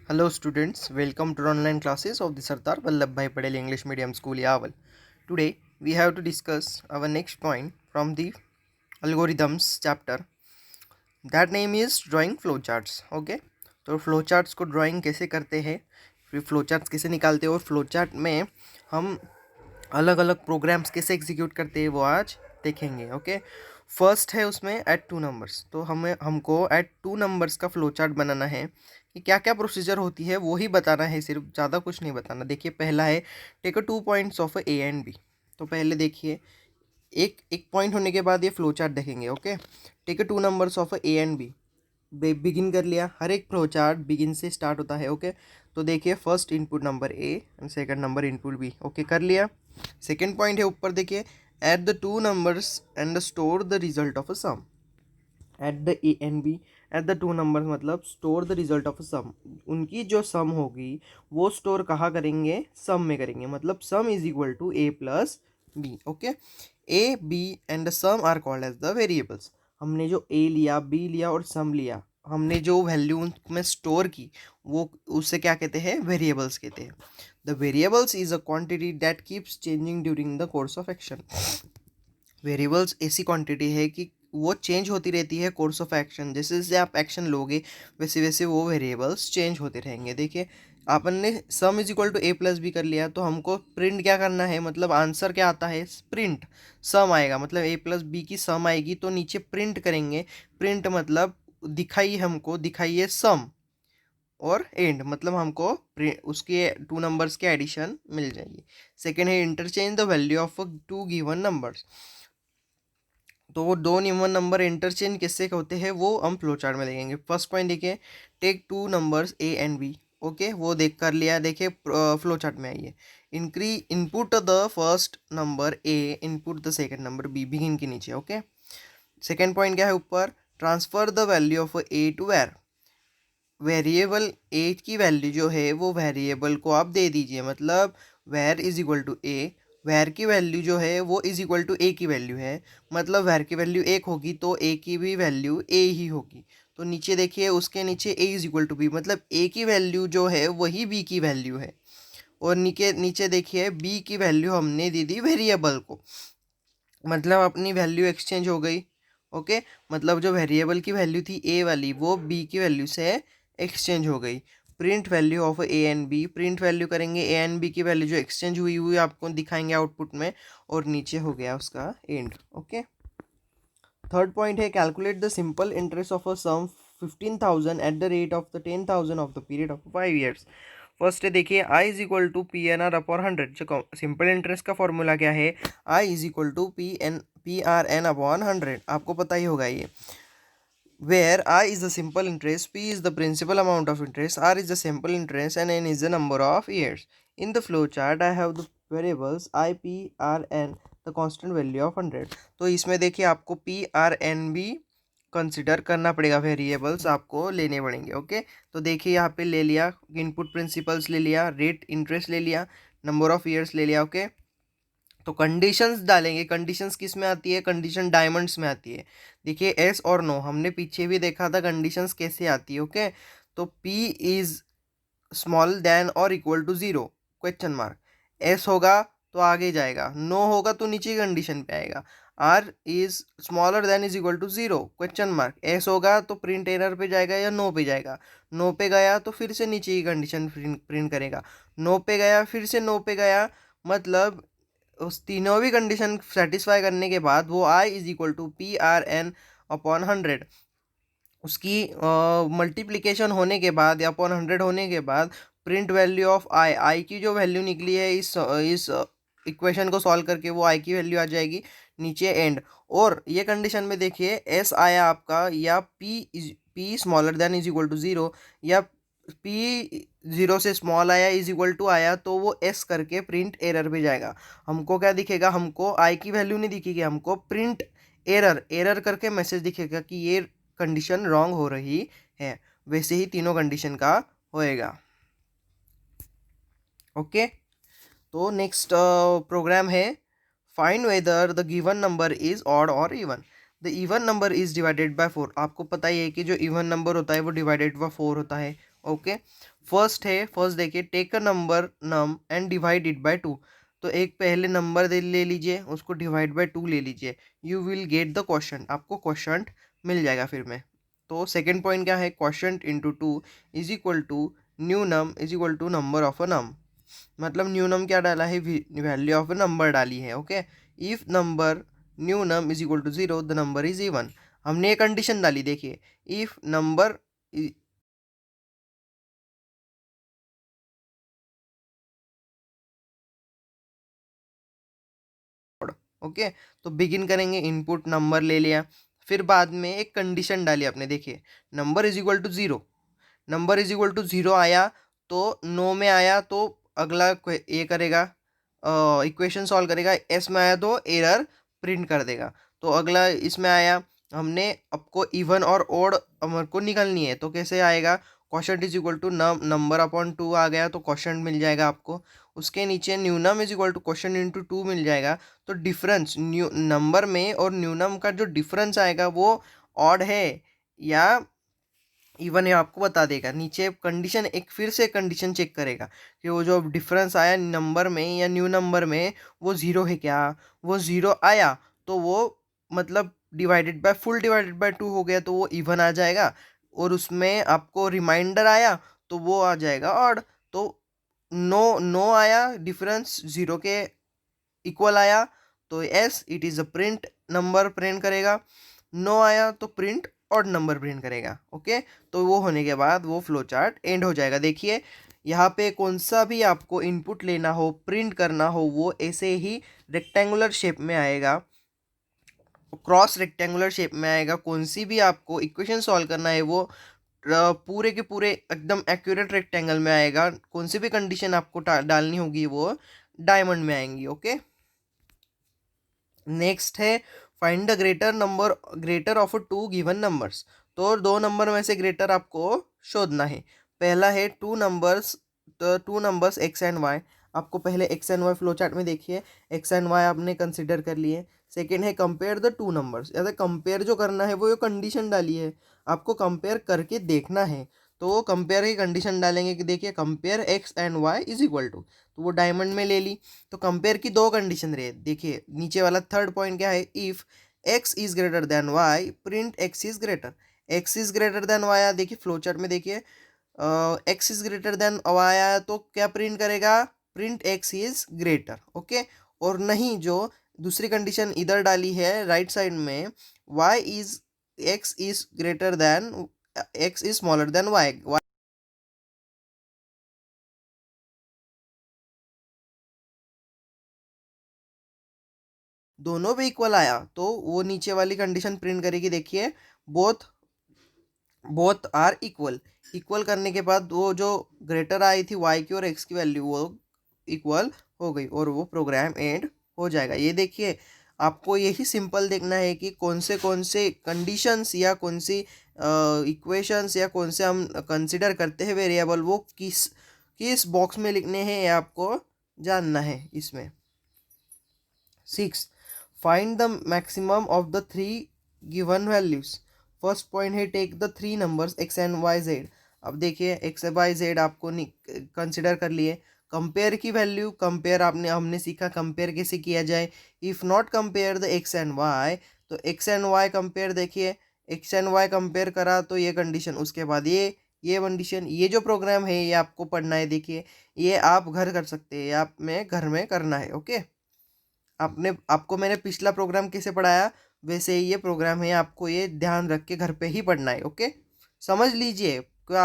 Hello students, welcome to online classes of the Sardar Vallabhbhai Patel English Medium School Yaval. Today we have to discuss our next point from the algorithms chapter. That name is drawing flowcharts. Okay, तो flowcharts को drawing कैसे करते हैं, फिर flowcharts कैसे निकालते हैं और flowchart में हम अलग अलग प्रोग्राम्स कैसे एग्जीक्यूट करते हैं वो आज देखेंगे. ओके, फर्स्ट है उसमें ऐड टू नंबर्स. तो हमको ऐड टू नंबर्स का फ्लो चार्ट बनाना है कि क्या क्या प्रोसीजर होती है वो ही बताना है, सिर्फ ज़्यादा कुछ नहीं बताना. देखिए पहला है take a 2 points of A and B. तो पहले देखिए एक एक पॉइंट होने के बाद ये फ्लो चार्ट देखेंगे. Okay, take a 2 numbers of A and B. Begin कर लिया. हर एक फ्लो चार्ट बिगिन से स्टार्ट होता है. ओके, तो देखिए first input number A and second number input B. Okay, कर लिया. सेकंड पॉइंट है ऊपर देखिए, add the two numbers and store the result of a sum. At the A and B, at the two numbers मतलब store the result of a सम. उनकी जो सम होगी वो स्टोर कहाँ करेंगे, सम में करेंगे. मतलब sum is equal to A plus B. Okay, A B and the sum are called as the variables. हमने जो ए लिया, बी लिया और सम लिया, हमने जो वैल्यू में स्टोर की वो उससे क्या कहते हैं, वेरिएबल्स कहते हैं. The variables is a quantity that keeps changing during the course of action. Variables ऐसी क्वांटिटी है कि वो चेंज होती रहती है कोर्स ऑफ एक्शन. जैसे जैसे आप एक्शन लोगे वैसे वैसे वो वेरिएबल्स चेंज होते रहेंगे. देखिए अपन ने sum is equal to A plus B कर लिया, तो हमको प्रिंट क्या करना है, मतलब आंसर क्या आता है, प्रिंट सम आएगा. मतलब ए प्लस बी की सम आएगी तो नीचे प्रिंट करेंगे. प्रिंट मतलब दिखाइए, हमको दिखाइए सम, और एंड मतलब हमको उसके टू नंबर्स के एडिशन मिल जाएगी. सेकेंड है interchange the value of two given numbers. तो वो दो गिवन नंबर इंटरचेंज किससे होते हैं वो हम फ्लो चार्ट में देखेंगे. फर्स्ट पॉइंट देखिए, take two numbers A and B. Okay, वो देख कर लिया. देखिए फ्लो चार्ट में आइए, input the first number A, input the second number B, begin के नीचे. ओके, सेकंड पॉइंट क्या है ऊपर, transfer the value of A to where. Variable A की वैल्यू जो है वो वेरिएबल को आप दे दीजिए. मतलब var is equal to A, var की वैल्यू जो है वो इज इक्वल टू ए की वैल्यू है. मतलब वेर की वैल्यू एक होगी तो ए की भी वैल्यू ए ही होगी. तो नीचे देखिए उसके नीचे ए इज इक्वल टू बी, मतलब ए की वैल्यू जो है वही बी की वैल्यू है. और नीचे नीचे देखिए बी की वैल्यू हमने दे दी वेरिएबल को, मतलब अपनी वैल्यू एक्सचेंज हो गई. ओके, मतलब जो वेरिएबल की वैल्यू थी ए वाली वो बी की वैल्यू से एक्सचेंज हो गई. Print value of A and B, print value करेंगे ए एंड बी की वैल्यू जो एक्सचेंज हुई हुई आपको दिखाएंगे आउटपुट में, और नीचे हो गया उसका एंड. ओके, थर्ड पॉइंट है calculate the simple interest of a sum 15,000 at the rate of the 10,000 of the period of 5 years. First है देखिए, I is equal to P N R upon 100. जो सिंपल इंटरेस्ट का formula क्या है, I is equal to P R N upon 100. आपको पता ही होगा ये. Where I is the simple interest, P is the principal amount of interest, R is the simple interest, and N is the number of years. In the flow chart, I have the variables I, P, R, N, the constant value of 100. तो इसमें देखिए आपको P, R, N भी consider करना पड़ेगा, variables आपको लेने पड़ेंगे. ओके, तो देखिए यहाँ पे ले लिया, इनपुट प्रिंसिपल्स ले लिया, रेट इंटरेस्ट ले लिया, नंबर ऑफ ईयर्स ले लिया. ओके, तो कंडीशंस डालेंगे. कंडीशंस किस में आती है, कंडीशन डायमंड्स में आती है. देखिए एस और नो हमने पीछे भी देखा था कंडीशंस कैसे आती है. ओके, तो पी इज स्मॉल देन और equal to zero, question mark. S होगा तो आगे जाएगा, नो होगा तो नीचे की कंडीशन पे आएगा. R is smaller than is equal to zero, question mark. S होगा तो प्रिंट एरर पे जाएगा या नो पे जाएगा. नो पे गया तो फिर से नीचे की कंडीशन प्रिंट करेगा. नो पे गया फिर से नो पे गया, मतलब उस तीनों भी कंडीशन सेटिस्फाई करने के बाद वो I is equal to P R N upon 100. उसकी मल्टीप्लिकेशन होने के बाद या अपॉन 100 होने के बाद प्रिंट वैल्यू ऑफ आई, आई की जो वैल्यू निकली है इस इक्वेशन को सॉल्व करके वो आई की वैल्यू आ जाएगी नीचे एंड. और ये कंडीशन में देखिए एस आया आपका, या P smaller than is equal to zero, या पी ज़ीरो से स्मॉल आया इज इक्वल टू आया, तो वो एस करके प्रिंट एरर पे जाएगा. हमको क्या दिखेगा, हमको आई की वैल्यू नहीं दिखेगी, हमको प्रिंट एरर एरर करके मैसेज दिखेगा कि ये कंडीशन रॉन्ग हो रही है. वैसे ही तीनों कंडीशन का होएगा. ओके, तो नेक्स्ट प्रोग्राम है find whether the given number is odd और even. The even number is divided by 4. आपको पता ही है कि जो इवन नंबर होता है वो डिवाइडेड बाय 4 होता है. ओके, फर्स्ट देखिए, take a number num and divide it by 2। तो एक पहले नंबर दे ले लीजिए, उसको डिवाइड बाय 2 ले लीजिए, you will get the quotient, आपको क्वोशंट मिल जाएगा फिर में। तो सेकंड पॉइंट क्या है, quotient into 2 is equal to new num is equal to number of a num. मतलब न्यू नम क्या डाला है, वैल्यू ऑफ अ नंबर डाली है। Okay, if number new num is equal to 0 the number is even. हमने ये condition डाली, देखिए, इफ नंबर, ओके, तो बिगिन करेंगे, इनपुट नंबर ले लिया, फिर बाद में एक कंडीशन डाली आपने, देखिए, number is equal to 0, number is equal to 0 आया तो नो में आया तो अगला ये करेगा, इक्वेशन सॉल्व करेगा, एस में आया तो एरर प्रिंट कर देगा। तो अगला इसमें आया, हमने आपको इवन और ओड हमारे को निकालनी है, तो कैसे आएगा, quotient is equal to number upon 2 आ गया तो क्वोशंट मिल जाएगा आपको। उसके नीचे new num is equal to quotient into 2 मिल जाएगा। तो डिफरेंस न्यू नंबर में और न्यूनम का जो डिफरेंस आएगा वो ऑड है या इवन, ये आपको बता देगा। नीचे कंडीशन, एक फिर से कंडीशन चेक करेगा कि वो जो डिफरेंस आया नंबर में या न्यू नंबर में वो ज़ीरो है क्या। वो ज़ीरो आया तो वो मतलब divided by, full divided by 2 हो गया तो वो इवन आ जाएगा। और उसमें आपको रिमाइंडर आया तो वो आ जाएगा ऑड। तो नो नो आया, डिफरेंस ज़ीरो के इक्वल आया तो S it is a print number print करेगा। नो आया तो प्रिंट ऑड नंबर प्रिंट करेगा। ओके, तो वो होने के बाद वो फ्लो चार्ट एंड हो जाएगा। देखिए, यहाँ पे कौन सा भी आपको इनपुट लेना हो, प्रिंट करना हो, वो ऐसे ही रेक्टेंगुलर शेप में आएगा, क्रॉस रेक्टेंगुलर शेप में आएगा। कौन सी भी आपको इक्वेशन सॉल्व करना है वो पूरे के पूरे एकदम एक्यूरेट रेक्टेंगल में आएगा। कौन सी भी कंडीशन आपको डालनी होगी वो डायमंड में आएंगी। ओके, नेक्स्ट है find the greater of two given numbers. तो दो नंबर में से ग्रेटर आपको शोधना है। पहला है two numbers X and Y. आपको पहले X and Y flow chart में देखिए, एक्स एंड वाई आपने कंसिडर कर लिए। सेकेंड है कंपेयर द टू नंबर्स, या कंपेयर जो करना है वो कंडीशन डाली है, आपको कंपेयर करके देखना है। तो वो कंपेयर की कंडीशन डालेंगे कि देखिए, compare X and Y is equal to, तो वो डायमंड में ले ली। तो कंपेयर की दो कंडीशन रहे, देखिए नीचे वाला थर्ड पॉइंट क्या है, if X is greater than Y print X is greater. X is greater than Y आया, देखिए फ्लो चार्ट में देखिए, X is greater than Y आया तो क्या प्रिंट करेगा, print X is greater. Okay, और नहीं, जो दूसरी कंडीशन इधर डाली है राइट साइड में, Y is X is greater than, X is smaller than Y, दोनों भी इक्वल आया तो वो नीचे वाली कंडीशन प्रिंट करेगी। देखिए, both both are equal. Equal करने के बाद वो जो ग्रेटर आई थी वाई की और एक्स की वैल्यू वो इक्वल हो गई और वो प्रोग्राम एंड हो जाएगा। ये देखिए, आपको यही सिंपल देखना है कि कौन से कंडीशंस या कौन सी इक्वेशंस या कौन से हम कंसिडर करते हैं वेरिएबल, वो किस किस बॉक्स में लिखने हैं ये आपको जानना है इसमें। 6, find the maximum of the three given values. First point है take the three numbers X and Y Z. अब देखिए, एक्स वाई जेड आपको कंसिडर कर लिए। कंपेयर की वैल्यू, कंपेयर आपने हमने सीखा कंपेयर कैसे किया जाए। If not compare the X and Y, तो एक्स एंड वाई कंपेयर, देखिए एक्स एंड वाई कंपेयर करा तो ये कंडीशन, उसके बाद ये कंडीशन, ये जो प्रोग्राम है ये आपको पढ़ना है। देखिए, ये आप घर कर सकते हैं, आप में घर में करना है। ओके, आपको मैंने पिछला प्रोग्राम कैसे पढ़ाया वैसे ही ये प्रोग्राम है, आपको ये ध्यान रख के घर पे ही पढ़ना है। ओके, समझ लीजिए कि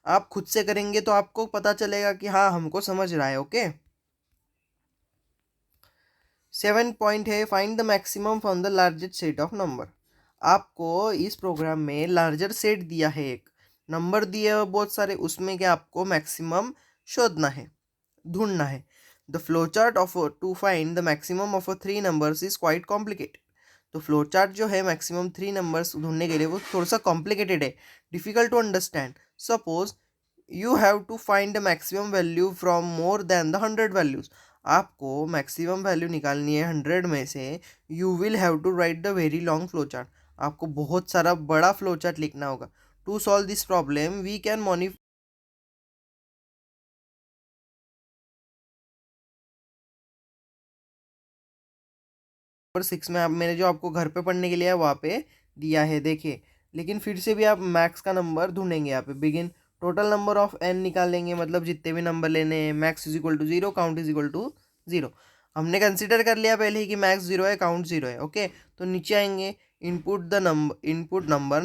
आप खुद से करेंगे तो आपको पता चलेगा कि हाँ हमको समझ रहा है। ओके, 7 पॉइंट है find the maximum from the largest set of number. आपको इस प्रोग्राम में लार्जर सेट दिया है, एक नंबर दिए हैं बहुत सारे, उसमें क्या आपको मैक्सिमम शोधना है, ढूंढना है। The flow chart of to find the maximum of three numbers is quite complicated. तो फ्लो चार्ट जो है मैक्सिमम थ्री नंबर्स ढूंढने के लिए वो थोड़ा सा कॉम्प्लिकेटेड है, difficult to understand. Suppose you have to find the maximum value from more than the 100 values. आपको मैक्सिमम वैल्यू निकालनी है 100 में से। You will have to write the very long flow chart. आपको बहुत सारा बड़ा फ्लो चार्ट लिखना होगा। To solve this problem we can और 6 में आप मैंने जो आपको घर पे पढ़ने के लिए वहाँ पे दिया है देखिए। लेकिन फिर से भी आप मैक्स का नंबर ढूंढेंगे यहाँ पे। Begin total number of n निकालेंगे, मतलब जितने भी नंबर लेने हैं। Max is equal to 0, count is equal to 0। हमने कंसिडर कर लिया पहले ही कि मैक्स 0 है, काउंट 0 है। ओके, तो नीचे आएंगे, इनपुट नंबर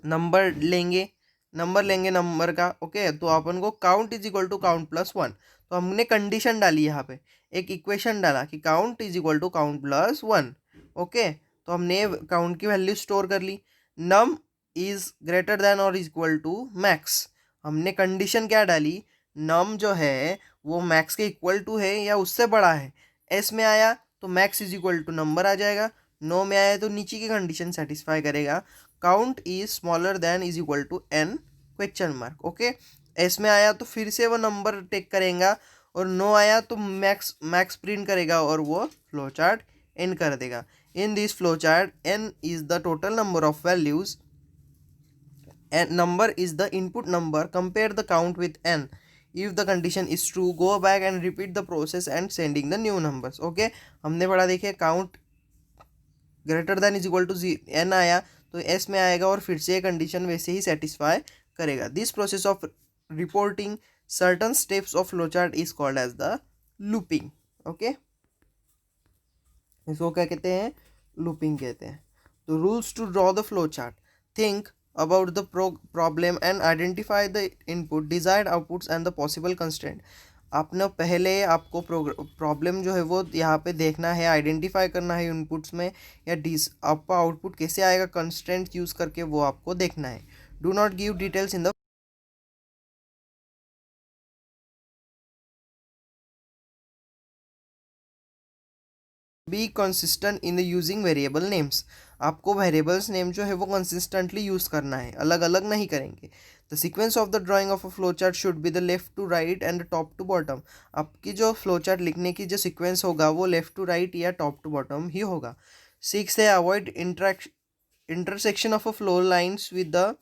नंबर लेंगे नंबर का। ओके, तो अपन को count is equal to count plus 1। तो हमने कंडीशन डाली यहाँ पे, एक इक्वेशन डाला कि count is equal to count plus 1। Okay, तो हमने काउंट की वैल्यू स्टोर कर ली। नम इज ग्रेटर देन और इक्वल टू मैक्स। हमने कंडीशन क्या डाली, नम जो है वो मैक्स के इक्वल टू है या उससे बड़ा है। एस में आया तो max is equal to number आ जाएगा। नो में आया तो नीचे की कंडीशन सेटिस्फाई करेगा, count is smaller than is equal to N question mark. Okay, yes में आया तो फिर से वो नंबर टेक करेगा, और नो आया तो मैक्स प्रिंट करेगा और वो फ्लो चार्ट एंड कर देगा। In this flow chart n is the total number of values and number is the input number. Compare the count with n. If the condition is true, go back and repeat the process and sending the new numbers. Okay, हमने पढ़ा देखिए, count greater than is equal to n आया तो s में आएगा और फिर से ये कंडीशन वैसे ही सेटिस्फाई करेगा। This process of reporting certain steps of flow chart is called as the looping. ओके, इसको क्या कहते हैं, लूपिंग कहते हैं। तो rules to draw the flow chart, think about the problem and identify the input, desired outputs and the possible constraint। आपने पहले आपको प्रॉब्लम जो है वो यहाँ पे देखना है, आइडेंटिफाई करना है इनपुट्स में, या आपका आउटपुट कैसे आएगा कंस्ट्रेंट यूज़ करके वो आपको देखना है। Do not give details in the be consistent in the using variable names. आपको वेरिएबल्स नेम जो है वो कंसिस्टेंटली यूज़ करना है, अलग अलग नहीं करेंगे। The sequence of the drawing of a flow chart should be the left to right and top to bottom. आपकी जो फ्लो चार्ट लिखने की जो सीक्वेंस होगा वो लेफ्ट टू राइट या टॉप टू बॉटम ही होगा। 6 है, avoid intersection of a flow lines with the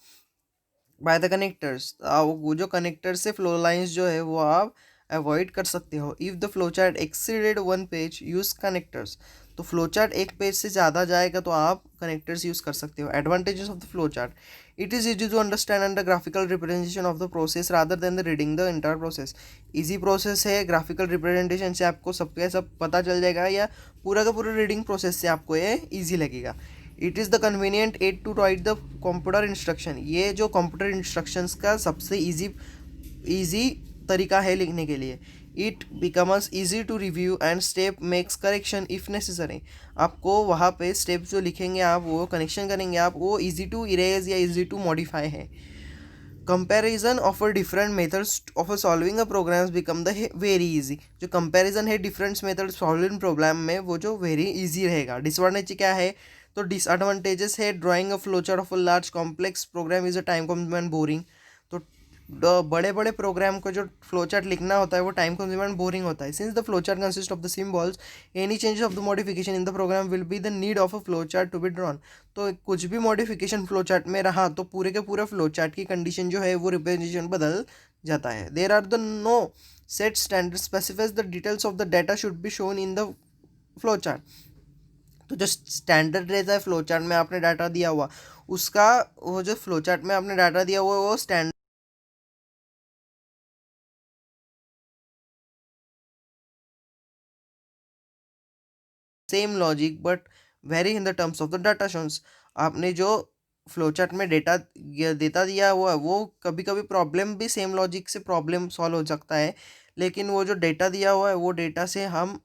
by the connectors. वो जो कनेक्टर से फ्लो लाइन्स जो है वो आप अवॉइड कर सकते हो। If the flow chart exceeded 1 page, use connectors. तो फ्लो चार्ट एक पेज से ज़्यादा जाएगा तो आप कनेक्टर्स यूज़ कर सकते हो। Advantages of the flow chart, it is easy to understand and the graphical representation of the process rather than the reading the entire process. Easy process है, ग्राफिकल रिप्रेजेंटेशन से आपको सब पता चल जाएगा, या पूरा का पूरा रीडिंग प्रोसेस से आपको ये ईजी लगेगा। It is the convenient aid to write the computer instruction. ये जो कंप्यूटर इंस्ट्रक्शंस का सबसे ईजी तरीका है लिखने के लिए। It becomes easy to review and step makes correction if necessary. आपको वहाँ पे स्टेप जो लिखेंगे आप, वो कनेक्शन करेंगे आप, वो ईजी टू इरेज या ईजी टू मॉडिफाई है। Comparison of a different methods of solving a programs become the very easy. जो कंपैरिजन है डिफरेंट मेथड सॉल्विंग प्रॉब्लम में, वो जो वेरी इजी रहेगा। डिसएडवांटेज क्या है, तो डिसएडवांटेजेस है, drawing a flow chart of a large complex program is a time consuming and boring. तो बड़े बड़े प्रोग्राम को जो फ्लो चार्ट लिखना होता है वो टाइम कंज्यूमिंग एंड बोरिंग होता है। Since the flow chart consist of the symbols, any change of the modification in the program will be the need of a flow chart to be drawn. तो कुछ भी modification flow chart में रहा तो पूरे के पूरे फ्लो चार्ट की कंडीशन जो है वो रिप्रेजेंटेशन बदल जाता है। There are the no set standard specifies the details of the data should be shown in the flow chart. तो जो स्टैंडर्ड रहता है फ्लो चार्ट में आपने डाटा दिया हुआ, उसका वो जो फ्लो चार्ट में आपने डाटा दिया हुआ वो standard same logic but very in the terms of the data shown. आपने जो फ्लो चार्ट में डेटा दिया हुआ है वो कभी कभी प्रॉब्लम भी सेम लॉजिक से प्रॉब्लम सॉल्व हो सकता है, लेकिन वो जो डेटा दिया हुआ है वो डेटा से हम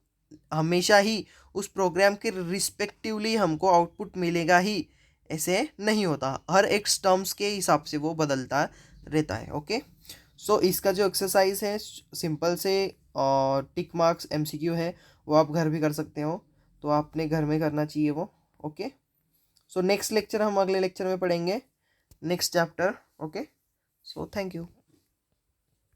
हमेशा ही उस प्रोग्राम के रिस्पेक्टिवली हमको आउटपुट मिलेगा ही, ऐसे नहीं होता। हर एक टर्म्स के हिसाब से वो बदलता रहता है। ओके, सो इसका जो एक्सरसाइज है सिंपल से और टिक मार्क्स एमसीक्यू है, वो आप घर भी कर सकते हो, तो आपने घर में करना चाहिए वो। ओके, सो नेक्स्ट लेक्चर हम अगले लेक्चर में पढ़ेंगे next chapter. Okay, so thank you.